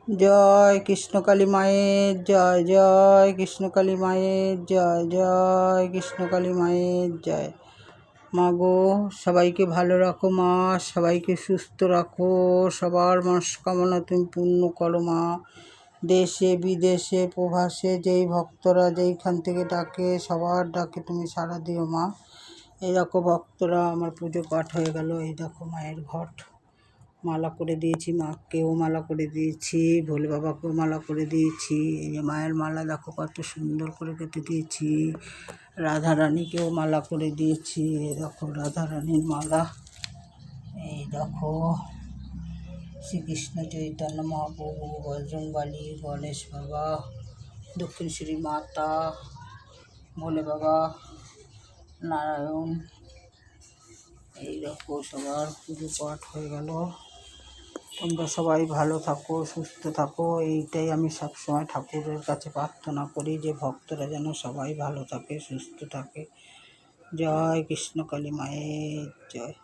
জয় কৃষ্ণকালী মায়ের জয়, জয় কৃষ্ণকালী মায়ের জয়, জয় কৃষ্ণকালী মায়ের জয়। মা গো, সবাইকে ভালো রাখো মা, সবাইকে সুস্থ রাখো, সবার মনস্কামনা তুমি পূর্ণ করো মা। দেশে বিদেশে প্রবাসে যেই ভক্তরা যেইখান থেকে ডাকে, সবার ডাকে তুমি সাড়া দিও মা। এই দেখো ভক্তরা, আমার পুজো পাঠ হয়ে গেল। এই দেখো মায়ের ঘট মালা করে দিয়েছি, মাকেও মালা করে দিয়েছি, ভোলে বাবাকেও মালা করে দিয়েছি। এই যে মায়ের মালা দেখো কত সুন্দর করে কেটে দিয়েছি। রাধারানীকেও মালা করে দিয়েছি। এই দেখো রাধারানীর মালা। এই দেখো শ্রীকৃষ্ণ চৈতন্য মহাপ্রভু, বজরংবলী, গণেশ বাবা, দক্ষিণেশ্বরী মাতা, ভোলে বাবা, নারায়ণ। এই দেখো সবার পুজো পাঠ হয়ে গেল। তোমরা সবাই ভালো থাকো, সুস্থ থাকো, এইটাই আমি সবসময় ঠাকুরের কাছে প্রার্থনা করি, যে ভক্তরা যেন সবাই ভালো থাকে, সুস্থ থাকে। জয় কৃষ্ণকালী মায়ের জয়।